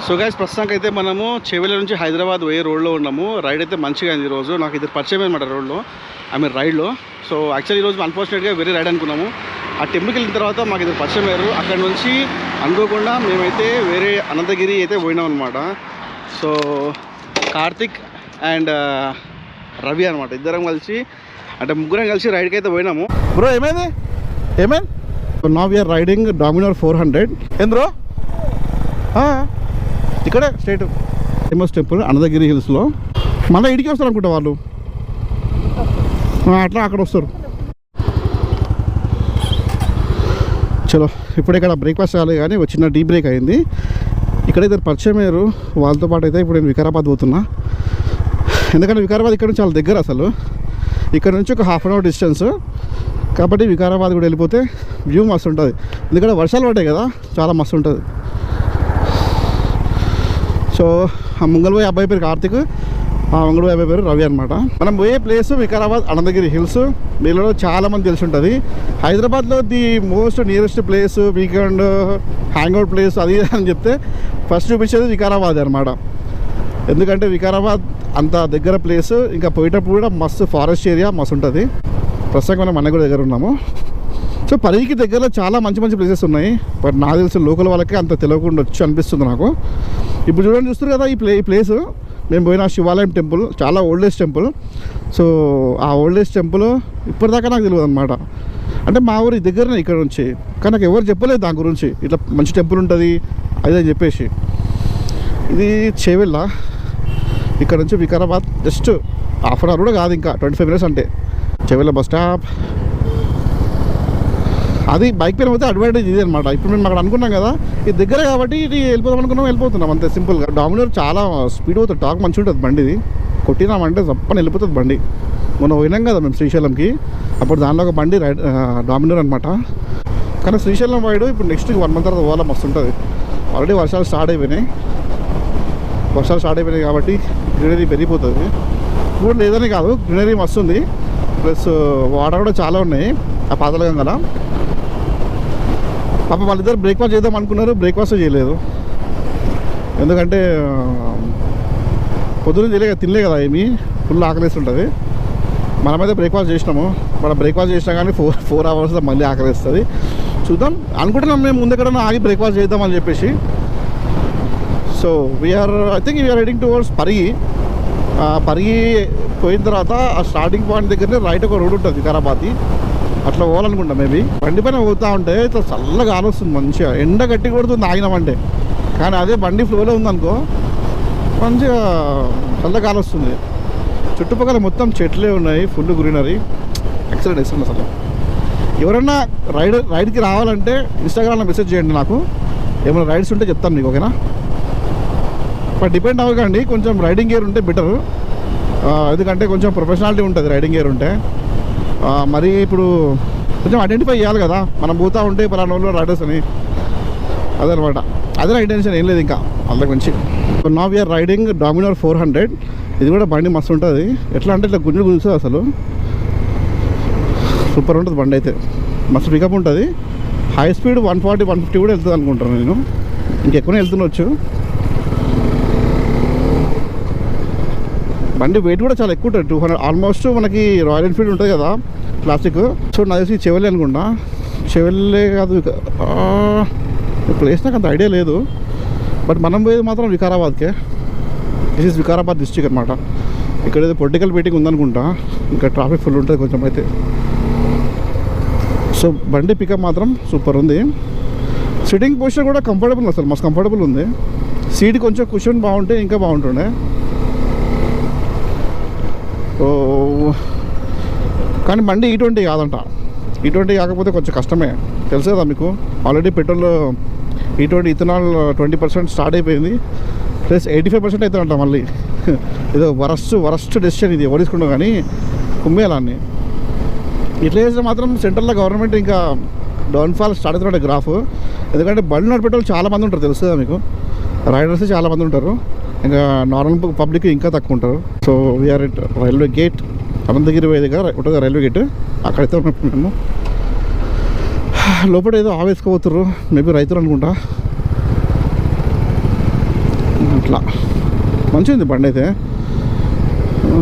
So guys ప్రస్తుతానికి అయితే మనము చెవెల నుంచి హైదరాబాద్ పోయే రోడ్లో ఉన్నాము. రైడ్ అయితే మంచిగా అయింది ఈరోజు. నాకు ఇది పరిచయం అనమాట రోడ్లో, రైడ్లో. సో యాక్చువల్లీ ఈరోజు అన్ఫార్చునేట్గా వేరే రైడ్ అనుకున్నాము. ఆ టెంపుల్కి వెళ్ళిన తర్వాత మాకు ఇది పరిచయం అయ్యారు. అక్కడ నుంచి అనుకోకుండా మేమైతే వేరే అనంతగిరి అయితే పోయినాం అనమాట. సో కార్తిక్ అండ్ రవి అనమాట, ఇద్దరం కలిసి అంటే ముగ్గురం కలిసి రైడ్కి అయితే పోయినాము. బ్రో ఏమైంది నౌ వీఆర్ రైడింగ్ డామినోర్ 400. ఏం బ్రో? ఇక్కడే స్ట్రైట్ ఫేమస్ టెంపుల్ అనంతగిరి హిల్స్లో. మళ్ళీ ఇడికి వస్తారు అనుకుంటా వాళ్ళు, అట్లా అక్కడ వస్తారు. చలో ఇప్పుడు ఇక్కడ బ్రేక్ఫాస్ట్ చేయాలి కానీ చిన్న డీ బ్రేక్ అయింది. ఇక్కడైతే పరిచయం అయ్యారు, వాళ్ళతో పాటు అయితే ఇప్పుడు నేను వికారాబాద్ పోతున్నా. ఎందుకంటే వికారాబాద్ ఇక్కడ నుంచి చాలా దగ్గర, అసలు ఇక్కడ నుంచి ఒక హాఫ్ అన్ అవర్ డిస్టెన్స్. కాబట్టి వికారాబాద్ కూడా వెళ్ళిపోతే వ్యూ మస్తు ఉంటుంది. ఎందుకంటే వర్షాలు పడ్డాయి కదా, చాలా మస్తు ఉంటుంది. సో ఆ ముంగల్పోయే అబ్బాయి పేరు కార్తిక్, ఆ ముంగల్పోయే అబ్బాయి పేరు రవి అనమాట. మనం పోయే ప్లేస్ వికారాబాద్ అనంతగిరి హిల్స్. వీళ్ళలో చాలామంది తెలిసి ఉంటుంది. హైదరాబాద్లో the most nearest place, weekend hangout place అది అని చెప్తే ఫస్ట్ చూపించేది వికారాబాద్ అనమాట. ఎందుకంటే వికారాబాద్ అంత దగ్గర ప్లేస్. ఇంకా పోయేటప్పుడు కూడా మస్తు ఫారెస్ట్ ఏరియా మస్తు ఉంటుంది. ప్రస్తుతం మనం మన కూడా దగ్గర ఉన్నాము. సో పరిగికి దగ్గరలో చాలా మంచి మంచి ప్లేసెస్ ఉన్నాయి. బట్ నాకు తెలిసిన లోకల్ వాళ్ళకి అంత తెలియకుండా వచ్చి అనిపిస్తుంది నాకు. ఇప్పుడు చూడండి, చూస్తారు కదా ఈ ప్లేస్. మేము పోయిన శివాలయం టెంపుల్ చాలా ఓల్డెస్ట్ టెంపుల్. సో ఆ ఓల్డెస్ట్ టెంపుల్ ఇప్పటిదాకా నాకు తెలియదు అనమాట. అంటే మా ఊరి దగ్గరనే ఇక్కడ నుంచి, కానీ నాకు ఎవరు చెప్పలేదు దాని గురించి. ఇట్లా మంచి టెంపుల్ ఉంటుంది అది అని చెప్పేసి. ఇది చేవెళ్ళ, ఇక్కడ నుంచి Vikarabad just half an hour కూడా కాదు, ఇంకా 25 minutes అంటే చేవెళ్ళ బస్ స్టాప్. అది బైక్ పైన పోతే అడ్వాంటేజ్ ఇది అనమాట. ఇప్పుడు మేము అక్కడ అనుకున్నాం కదా, ఇది దగ్గర కాబట్టి ఇది వెళ్ళిపోతున్నాం అంతే సింపుల్గా. డామినోర్ చాలా స్పీడ్ అవుతుంది, టాక్ మంచిగా ఉంటుంది బండి. ఇది కొట్టినామంటే తప్పని వెళ్ళిపోతుంది బండి. మొన్న పోయినాం కదా మేము శ్రీశైలంకి, అప్పుడు దానిలో ఒక బండి డామినోర్ అనమాట. కానీ శ్రీశైలం వైడ్ ఇప్పుడు నెక్స్ట్ 1 month తర్వాత పోవాలా, మస్తు ఉంటుంది. ఆల్రెడీ వర్షాలు స్టార్ట్ అయిపోయినాయి కాబట్టి గ్రీనరీ పెరిగిపోతుంది. ఇప్పుడు లేదని కాదు, గ్రీనరీ మస్తు ఉంది. ప్లస్ వాటర్ కూడా చాలా ఉన్నాయి ఆ పాతలగంగల. పాప వాళ్ళిద్దరు బ్రేక్ఫాస్ట్ చేద్దాం అనుకున్నారు, బ్రేక్ఫాస్ట్ చేయలేదు. ఎందుకంటే పొద్దున్న తినలే కదా, ఏమి ఫుల్ ఆకలిస్తుంటుంది. మనమైతే బ్రేక్ఫాస్ట్ చేసినాము. మనం బ్రేక్ఫాస్ట్ చేసినా కానీ 4 hours మళ్ళీ ఆకలిస్తుంది. చూద్దాం అనుకుంటున్నాం మేము ముందు ఎక్కడన్నా ఆగి బ్రేక్ఫాస్ట్ చేద్దామని చెప్పేసి. So I think we're heading towards Parigi. Parigi పోయిన తర్వాత ఆ స్టార్టింగ్ పాయింట్ దగ్గరనే రైట్ ఒక రోడ్ ఉంటుంది వికారాబాద్ది, అట్లా పోవాలనుకుంటా. మేబీ బండి పైన పోతూ ఉంటే ఇట్లా చల్లగా గాలి వస్తుంది, మంచిగా ఎండ గట్టి కొడుతుంది ఆగినామంటే. కానీ అదే బండి ఫ్లోలో ఉందనుకో మంచిగా చల్లగా గాలి వస్తుంది. చుట్టుపక్కల మొత్తం చెట్లే ఉన్నాయి, ఫుల్ గ్రీనరీ, ఎక్సలెంట్ ఇస్తుంది అసలు. ఎవరన్నా రైడ్కి రావాలంటే ఇన్స్టాగ్రామ్లో మెసేజ్ చేయండి, నాకు ఏమైనా రైడ్స్ ఉంటే చెప్తాను మీకు, ఓకేనా? బట్ డిపెండ్ అవ్వకండి, కొంచెం రైడింగ్ గేర్ ఉంటే బెటర్. ఎందుకంటే కొంచెం ప్రొఫెషనాలిటీ ఉంటుంది రైడింగ్ గేర్ ఉంటే. మరి ఇప్పుడు కొంచెం ఐడెంటిఫై చేయాలి కదా మనం పోతూ ఉంటే పలానా వాళ్ళు రైడర్స్ అని. అదనమాట, అదే నా ఇంటెన్షన్, ఏం లేదు ఇంకా అంతకు మించి. Now we're riding Dominar 400. ఇది కూడా బండి మస్తు ఉంటుంది. ఎట్లా అంటే ఇట్లా గుంజుతుంది అసలు, సూపర్ ఉంటుంది బండి అయితే. మస్తు పికప్ ఉంటుంది. హై స్పీడ్ 140-150 కూడా వెళ్తుంది అనుకుంటాను నేను, ఇంకెక్కువనే వెళ్తుండొచ్చు. బండి వెయిట్ కూడా చాలా ఎక్కువ ఉంటుంది, 200 ఆల్మోస్ట్. మనకి రాయల్ ఎన్ఫీల్డ్ ఉంటుంది కదా క్లాసిక్. సో నాకు తెలిసి చెవెల్లే అనుకుంటా, చెవెల్లే కాదు, ప్లేస్ నాకు అంత ఐడియా లేదు. బట్ మనం పోయేది మాత్రం వికారాబాద్కే. దిస్ ఈజ్ వికారాబాద్ డిస్ట్రిక్ట్ అనమాట. ఇక్కడ ఏదో పొలిటికల్ మీటింగ్ ఉందనుకుంటా, ఇంకా ట్రాఫిక్ ఫుల్ ఉంటుంది కొంచెం అయితే. సో బండి పికప్ మాత్రం సూపర్ ఉంది. సిట్టింగ్ పొజిషన్ కూడా కంఫర్టబుల్, అసలు మస్తు కంఫర్టబుల్ ఉంది. సీట్ కొంచెం కుషన్ బాగుంటే ఇంకా బాగుంటుండే. కానీ బండి E20 కాదంట. E20 కాకపోతే కొంచెం కష్టమే, తెలుసు కదా మీకు. Already petrol E20 ethanol 20% start అయిపోయింది, ప్లస్ 85% అవుతుందంట మళ్ళీ. ఏదో వరస్ట్ డెసిషన్ ఇది, ఎవరు తీసుకుంటాం కానీ కుమ్మేయాలని. ఇట్లా చేస్తే మాత్రం సెంట్రల్లో గవర్నమెంట్ ఇంకా డౌన్ఫాల్ స్టార్ట్ అవుతుంటే గ్రాఫ్. ఎందుకంటే బండి నడిపేటోళ్ళు చాలామంది ఉంటారు, తెలుసు కదా మీకు. రైడర్స్ చాలామంది ఉంటారు, ఇంకా నార్మల్ పబ్లిక్ ఇంకా తక్కువ ఉంటారు. So we're at railway gate, Ananthagiri పోయే దగ్గర ఉంటుంది రైల్వే గేట్. అక్కడైతే మేము లోపల ఏదో ఆవేసుకోబోతుర్రు, మేబీ రైతులు అనుకుంటా. అట్లా మంచిగా ఉంది బండి అయితే.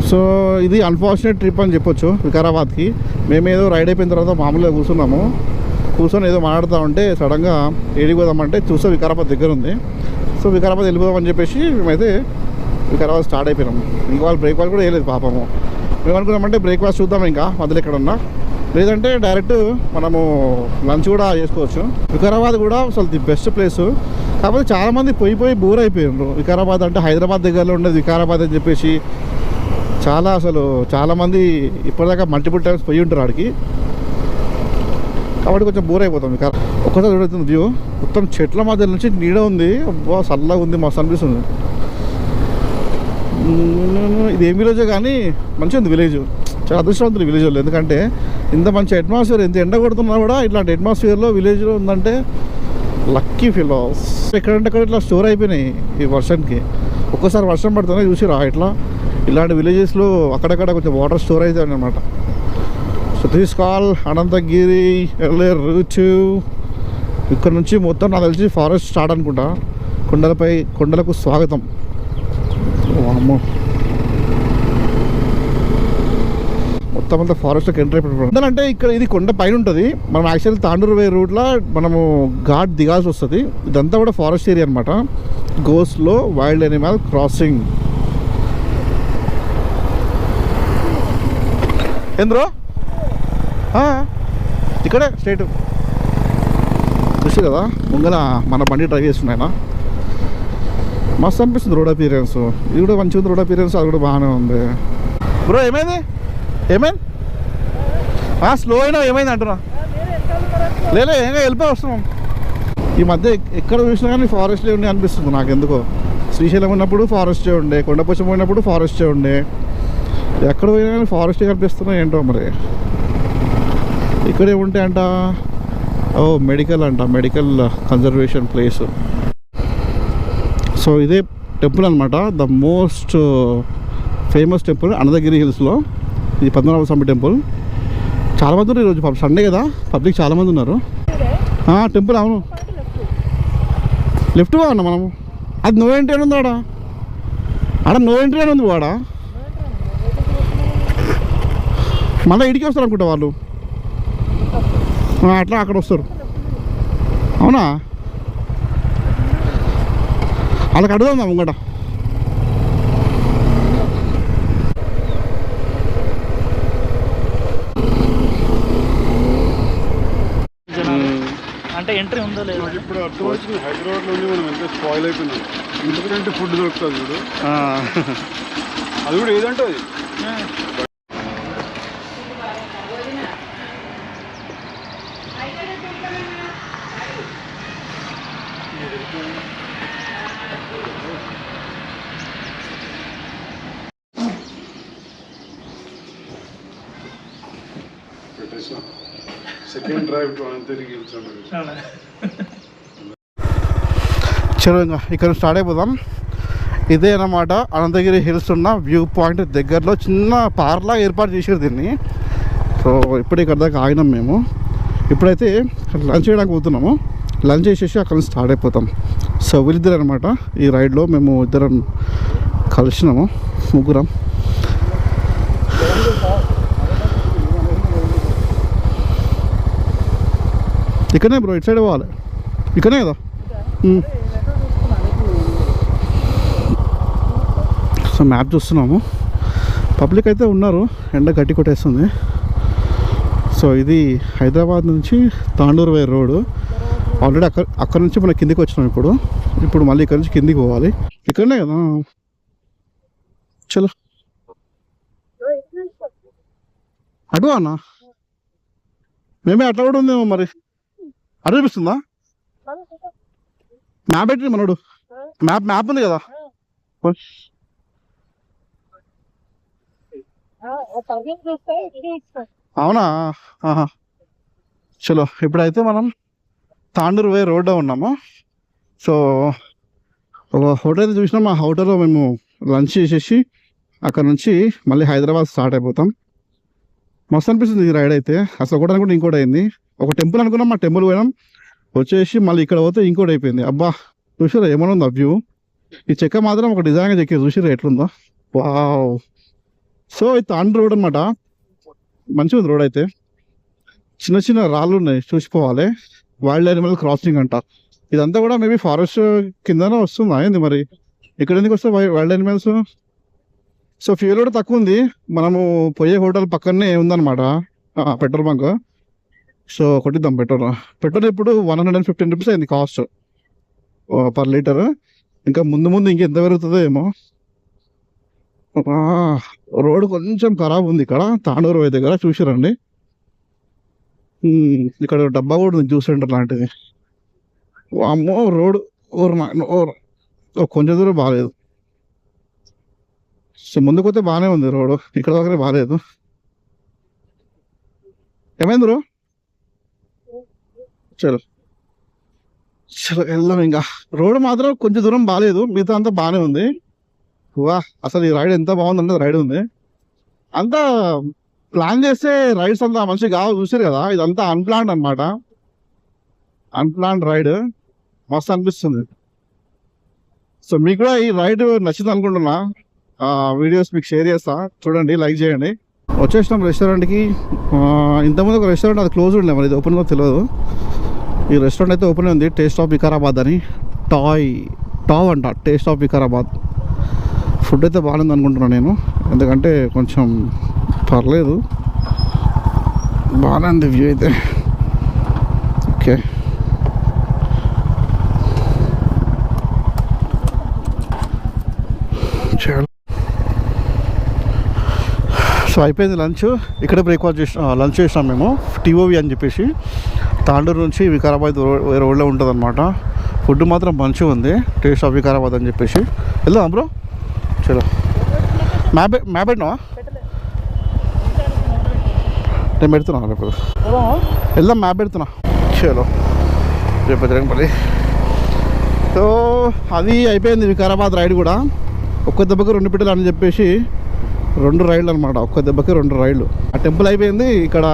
సో ఇది అన్ఫార్చునేట్ ట్రిప్ అని చెప్పొచ్చు వికారాబాద్కి. మేమేదో రైడ్ అయిపోయిన తర్వాత మామూలుగా కూర్చొని ఏదో మాట్లాడుతూ ఉంటే సడన్గా ఏడికి పోదామంటే చూస్తే వికారాబాద్ దగ్గర ఉంది. సో వికారాబాద్ వెళ్ళిపోదామని చెప్పేసి మేమైతే వికారాబాద్ స్టార్ట్ అయిపోయినాం. ఇంకా వాళ్ళు బ్రేక్ఫాస్ట్ కూడా వేయలేదు పాపము. మేము అనుకున్నామంటే బ్రేక్ఫాస్ట్ చూద్దాం ఇంకా మధ్యలో ఎక్కడన్నా, లేదంటే డైరెక్ట్ మనము లంచ్ కూడా చేసుకోవచ్చు. వికారాబాద్ కూడా అసలు ది బెస్ట్ ప్లేస్. కాకపోతే చాలామంది పోయి బోర్ అయిపోయినారు. వికారాబాద్ అంటే హైదరాబాద్ దగ్గరలో ఉండేది వికారాబాద్ అని చెప్పేసి చాలామంది ఇప్పటిదాకా మల్టిపుల్ టైమ్స్ పోయి ఉంటారు ఆడికి, కాబట్టి కొంచెం బోర్ అయిపోతాం. ఒక్కసారి చూడుతుంది వ్యూ మొత్తం చెట్ల మధ్య నుంచి నీడ ఉంది. అబ్బా చల్లగా ఉంది, మస్తు అనిపిస్తుంది. ఇది ఏం విలేజో కానీ మంచిగా ఉంది విలేజ్. చాలా అదృష్టవంతులు విలేజ్ వాళ్ళు, ఎందుకంటే ఇంత మంచి అట్మాస్ఫియర్, ఎంత ఎండ కొడుతున్నా కూడా ఇట్లాంటి అట్మాస్ఫియర్లో విలేజ్లో ఉందంటే లక్కీ ఫీల్. ఎక్కడంటే అక్కడ ఇట్లా స్టోర్ అయిపోయినాయి ఈ వర్షానికి. ఒక్కసారి వర్షం పడుతుందో చూసిరా ఇట్లా ఇలాంటి విలేజెస్లో అక్కడక్కడ కొంచెం వాటర్ స్టోర్ అవుతాయి అన్నమాట. So this call Ananthagiri route. ఇక్కడ నుంచి మొత్తం నాకు తెలిసి ఫారెస్ట్ స్టార్ట్ అనుకుంటా. కొండలకు స్వాగతం. అమ్మో మొత్తం అంతా ఫారెస్ట్కి ఎంటర్ అయిపోయింది. అంటే ఇక్కడ ఇది కొండ పైన ఉంటుంది. మనం యాక్చువల్లీ తాండూరు వే రూట్లో మనము ఘాట్ దిగాల్సి వస్తుంది. ఇదంతా కూడా ఫారెస్ట్ ఏరియా అనమాట. గోస్లో వైల్డ్ ఎనిమల్ క్రాసింగ్. ఏంద్రో ఇక్కడే స్ట్రైట్ చూసి కదా ముంగల మన బండి డ్రైవ్ చేస్తున్నాయన. మస్తు అనిపిస్తుంది రోడ్ అపీరియన్స్. ఇది కూడా మంచిగా ఉంది రోడ్ అపీరియన్స్, అది కూడా బాగానే ఉంది. బ్రో ఏమైంది స్లో అయినా ఏమైంది అంటున్నా? లేలే ఏం వెళ్ళిపోయి వస్తున్నాం. ఈ మధ్య ఎక్కడ చూసినా కానీ ఫారెస్ట్లే ఉండే అనిపిస్తుంది నాకు ఎందుకో. శ్రీశైలం ఉన్నప్పుడు ఫారెస్టే ఉండే, కొండపోచం పోయినప్పుడు ఫారెస్టే ఉండే, ఎక్కడ పోయినా కానీ ఫారెస్టే కనిపిస్తున్నాయి ఏంటో మరి. ఇక్కడే ఉంటే అంట మెడికల్ కన్జర్వేషన్ ప్లేస్. సో ఇదే టెంపుల్ అనమాట, the most famous temple Ananthagiri హిల్స్లో. ఇది పద్మనాభ స్వామి టెంపుల్. చాలామంది ఉన్నారు ఈరోజు, సండే కదా, పబ్లిక్ చాలామంది ఉన్నారు. టెంపుల్ అవును, లెఫ్ట్ అన్న మనము. అది నో ఎంట్రీ అని ఉంది ఆడ నో ఎంట్రీ అని ఉంది వాడ. మళ్ళీ ఇడికి వస్తారు అనుకుంటా వాళ్ళు. అట్లా అక్కడ వస్తారు. అవునా, వాళ్ళకి అడుగుదాం ముంగట. అంటే ఎంట్రీ ఉందో లేదు. ఇప్పుడు అర్థం వచ్చింది, హైదరాబాద్లో ఉంది మనం ఎంత స్పాయిల్ అయిపోయినాం. ఎందుకంటే ఫుడ్ దొరుకుతుంది చూడు, అది కూడా ఏదంటే అది second drive to Ananthagiri hills. చలో ఇంకా ఇక్కడ స్టార్ట్ అయిపోదాం. ఇదే అన్నమాట అనంతగిరి హిల్స్ ఉన్న వ్యూ పాయింట్ దగ్గరలో చిన్న పార్లా ఏర్పాటు చేసారు దీన్ని. సో ఇప్పుడు ఇక్కడ దాకా ఆగినాం మేము. ఇప్పుడైతే లంచ్ చేయడానికి పోతున్నాము. లంచ్ చేసేసి అక్కడ నుంచి స్టార్ట్ అయిపోతాం. సో వీళ్ళిద్దరు అనమాట ఈ రైడ్లో మేము ఇద్దరం కలిసినాము, ముగ్గురం. ఇక్కడనే బ్రో, ఇటు సైడ్ పోవాలి. ఇక్కడనే కదా. సో మ్యాప్ చూస్తున్నాము. పబ్లిక్ అయితే ఉన్నారు, ఎండ గట్టి కొట్టేస్తుంది. సో ఇది హైదరాబాద్ నుంచి తాండూరు వే రోడ్. ఆల్రెడీ అక్కడ నుంచి మనం కిందికి వచ్చినాం. ఇప్పుడు మళ్ళీ ఇక్కడ నుంచి కిందికి పోవాలి. ఇక్కడనే కదా. చలో అటు అన్న, మేమే అట్లా కూడా ఉందేమో మరి. అటు చూపిస్తుందా మ్యాప్? పెట్టి మనోడు మ్యాప్ ఉంది కదా. అవునా, చలో ఇప్పుడైతే మనం తాండూరు వే రోడ్లో ఉన్నాము. సో ఒక హోటల్ అయితే చూసినాం. ఆ హోటల్లో మేము లంచ్ చేసేసి అక్కడ నుంచి మళ్ళీ హైదరాబాద్ స్టార్ట్ అయిపోతాం. మస్తు అనిపిస్తుంది ఈ రైడ్ అయితే. అసలు ఒకటి అనుకుంటే ఇంకోటి అయింది. ఒక టెంపుల్ అనుకున్నాం, మా టెంపుల్ పోయినాం, వచ్చేసి మళ్ళీ ఇక్కడ పోతే ఇంకోటి అయిపోయింది. అబ్బా చూసారా ఏమైనా ఉంది ఆ వ్యూ. ఈ చెక్క మాత్రం ఒక డిజైన్గా చెక్కారు, చూసిర్రు ఎట్లుందో. వావ్. సో ఇది తాండ్ర రోడ్ అనమాట. మంచిగా ఉంది రోడ్ అయితే. చిన్న చిన్న రాళ్ళు ఉన్నాయి, చూసిపోవాలి. వైల్డ్ యానిమల్ క్రాసింగ్ అంట. ఇదంతా కూడా మేబీ ఫారెస్ట్ కిందనే వస్తుందా ఏంది మరి? ఇక్కడ ఎందుకు వస్తాయి వైల్డ్ యానిమల్స్? సో ఫ్యూల్ కూడా తక్కువ ఉంది. మనము పోయే హోటల్ పక్కనే ఉందన్నమాట పెట్రోల్ బంక్. సో కొట్టిద్దాం పెట్రోల్. పెట్రోల్ ఇప్పుడు 115 రూపీస్ అయింది కాస్ట్ పర్ లీటర్. ఇంకా ముందు ముందు ఇంకెంత పెరుగుతుందో ఏమో. రోడ్ కొంచెం ఖరాబ్ ఉంది ఇక్కడ తాండూరు పోయే దగ్గర, చూసిరండి. ఇక్కడ డబ్బా కూడా ఉంది, జ్యూస్ సెంటర్ లాంటిది. అమ్మో రోడ్ కొంచెం దూరం బాగాలేదు. సో ముందుకు పోతే బాగానే ఉంది రోడ్, ఇక్కడ దగ్గర బాగాలేదు. ఏమైంది బ్రో? చలో చలో వెళ్దాం. ఇంకా రోడ్ మాత్రం కొంచెం దూరం బాగాలేదు, మిగతా అంతా బాగానే ఉంది. వా, అసలు ఈ రైడ్ ఎంత బాగుందంటే రైడ్ ఉంది. అంతా ప్లాన్ చేస్తే రైడ్స్ అంతా మంచిగా కావాలి, చూసారు కదా. ఇదంతా అన్ప్లాన్డ్ అనమాట, అన్ప్లాన్డ్ రైడ్. మస్తు అనిపిస్తుంది. సో మీకు కూడా ఈ రైడ్ నచ్చింది అనుకుంటున్నా. వీడియోస్ మీకు షేర్ చేస్తా, చూడండి, లైక్ చేయండి. వచ్చేసినాం రెస్టారెంట్కి. ఇంతకుముందు ఒక రెస్టారెంట్ అది క్లోజ్ ఉండే, మరి ఇది ఓపెన్లో తెలియదు. ఈ రెస్టారెంట్ అయితే ఓపెన్ ఉంది, టేస్ట్ ఆఫ్ వికారాబాద్ అని. టావ్ అంట, టేస్ట్ ఆఫ్ వికారాబాద్. ఫుడ్ అయితే బాగుంది అనుకుంటున్నాను నేను, ఎందుకంటే కొంచెం పర్లేదు, బాగానే ఉంది వ్యూ అయితే. ఓకే, చాలా. సో అయిపోయింది లంచ్. ఇక్కడ బ్రేక్ఫాస్ట్ లంచ్ చేసినాం మేము. టీఓవి అని చెప్పేసి తాండూరు నుంచి వికారాబాద్ రోడ్లో ఉంటుంది అనమాట. ఫుడ్ మాత్రం మంచిగా ఉంది, టేస్ట్ ఆఫ్ వికారాబాద్ అని చెప్పేసి. వెళ్దాం బ్రో, చలో. మ్యాప్ పెట్టినావా? నేను పెడుతున్నా రేపు, వెళ్దాం. మ్యాప్ పెడుతున్నా, చలో రేపు తిరగపల్లి. సో అది అయిపోయింది వికారాబాద్ రైడ్ కూడా. ఒక్క దెబ్బకి 2 పిట్టలు అని చెప్పేసి 2 రైళ్ళు అనమాట, ఒక్క దెబ్బకి 2 రైళ్ళు. ఆ టెంపుల్ అయిపోయింది, ఇక్కడ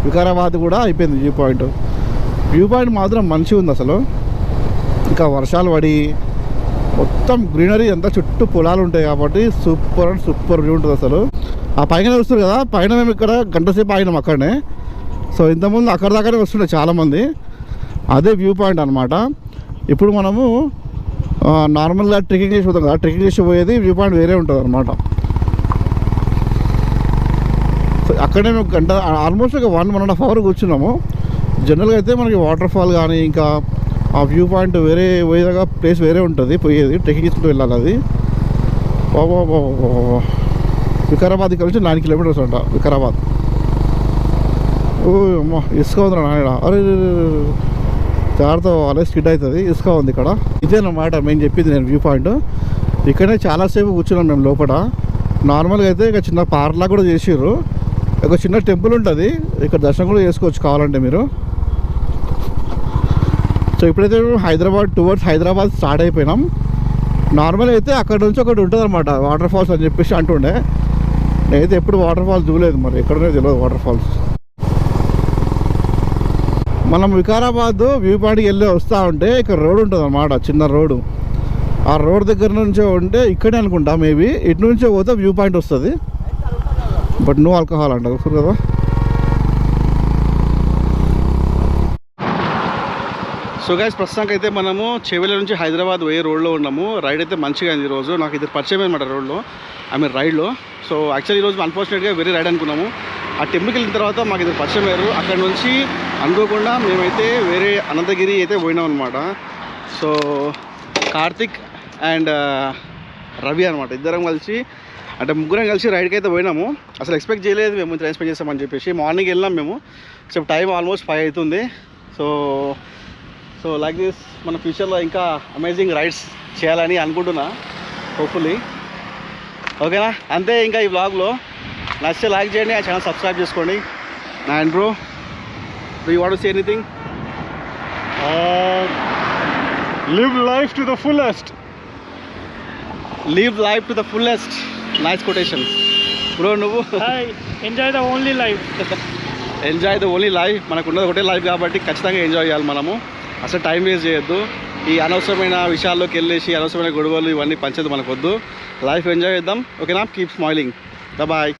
వికారాబాద్ కూడా అయిపోయింది. వ్యూ పాయింట్ మాత్రం మంచిగా ఉంది అసలు. ఇంకా వర్షాలు పడి మొత్తం గ్రీనరీ, అంతా చుట్టూ పొలాలు ఉంటాయి కాబట్టి సూపర్ అండ్ సూపర్ వ్యూ ఉంటుంది అసలు. ఆ పైన వస్తారు కదా, పైన మేము ఇక్కడ గంటసేపు ఆగినాం అక్కడనే. సో ఇంతకుముందు అక్కడ దాకానే వస్తుండే చాలామంది. అదే వ్యూ పాయింట్ అనమాట. ఇప్పుడు మనము నార్మల్గా ట్రెక్కింగ్ చేసి పోతాం కదా, ట్రెక్కింగ్ చేసి పోయేది వ్యూ పాయింట్ వేరే ఉంటుంది అనమాట. సో అక్కడే మేము ఆల్మోస్ట్ ఒక 1.5 hour కూర్చున్నాము. జనరల్గా అయితే మనకి వాటర్ ఫాల్ కానీ ఇంకా ఆ వ్యూ పాయింట్ వేరే పోయేదాకా ప్లేస్ వేరే ఉంటుంది, పోయేది ట్రెక్కింగ్ చేసుకుంటూ వెళ్ళాలి. అది వికారాబాద్ ఇక్కడ నుంచి 9 kilometers అంట వికారాబాద్. ఓ అమ్మ, ఇసుక ఉందిరా నాయన. అరే జాగ్రత్త, అలా స్కిడ్ అవుతుంది, ఇసుక ఉంది ఇక్కడ. ఇదేనమాట మేము చెప్పింది నేను వ్యూ పాయింట్. ఇక్కడనే చాలాసేపు కూర్చున్నాం మేము లోపల. నార్మల్గా అయితే ఇక చిన్న పార్లా కూడా చేసిర్రు, ఒక చిన్న టెంపుల్ ఉంటుంది, ఇక్కడ దర్శనం కూడా చేసుకోవచ్చు కావాలంటే మీరు. సో ఇప్పుడైతే మేము టువర్డ్స్ హైదరాబాద్ స్టార్ట్ అయిపోయినాం. నార్మల్ అయితే అక్కడ నుంచి ఒకటి ఉంటుంది అనమాట, వాటర్ ఫాల్స్ అని చెప్పేసి అంటుండే. నేనైతే ఎప్పుడు వాటర్ ఫాల్స్ చూడలేదు, మరి ఎక్కడనే తెలియదు వాటర్ ఫాల్స్. మనం వికారాబాద్ వ్యూ పాయింట్కి వెళ్ళి వస్తూ ఉంటే ఇక్కడ రోడ్ ఉంటుంది అన్నమాట, చిన్న రోడ్డు. ఆ రోడ్ దగ్గర నుంచే ఉంటే ఇక్కడే అనుకుంటా మేబీ, ఇటు నుంచే పోతే వ్యూ పాయింట్ వస్తుంది. బట్ నో ఆల్కహాల్ అంట కదా. సో గైస్, ప్రస్తుతానికి అయితే మనము చెవెల నుంచి హైదరాబాద్ పోయే రోడ్లో ఉన్నాము. రైడ్ అయితే మంచిగా అయింది ఈరోజు. నాకు ఇది పరిచయం అనమాట రోడ్లో, రైడ్లో. సో యాక్చువల్లీ ఈరోజు అన్ఫార్చునేట్గా వేరే రైడ్ అనుకున్నాము. ఆ టెంపుల్కి వెళ్ళిన తర్వాత మాకు ఇది పరిచయం అయ్యారు. అక్కడ నుంచి అనుకోకుండా మేమైతే వేరే అనంతగిరి అయితే పోయినాం అనమాట. సో కార్తిక్ అండ్ రవి అనమాట, ఇద్దరం కలిసి, అంటే ముగ్గురం కలిసి రైడ్కి అయితే పోయినాము. అసలు ఎక్స్పెక్ట్ చేయలేదు మేము టైం స్పెండ్ చేస్తామని చెప్పేసి. మార్నింగ్ వెళ్ళాం మేము. సో టైం ఆల్మోస్ట్ 5 అవుతుంది. సో లైక్ దిస్ మన ఫ్యూచర్లో ఇంకా అమేజింగ్ రైడ్స్ చేయాలని అనుకుంటున్నా, హోప్ఫుల్లీ. ఓకేనా? అంతే. ఇంకా ఈ వ్లాగ్లో నచ్చితే లైక్ చేయండి, ఆ ఛానల్ సబ్స్క్రైబ్ చేసుకోండి. And bro, do you want to say anything? Live life to the fullest. Live life to the fullest. Nice quotation. Bro, నువ్వు? Enjoy the only life. Enjoy the only life. మనకు ఉన్నది ఒకటే life కాబట్టి ఖచ్చితంగా enjoy చేయాలి మనము. అసలు time waste చేయొద్దు. ఈ అనవసరమైన విషయాల్లోకి వెళ్ళేసి అనవసరమైన గొడవలు ఇవన్నీ పంచదు మనకొద్దు. లైఫ్ ఎంజాయ్ చేద్దాం. ఓకేనా? Keep smiling. బాయ్.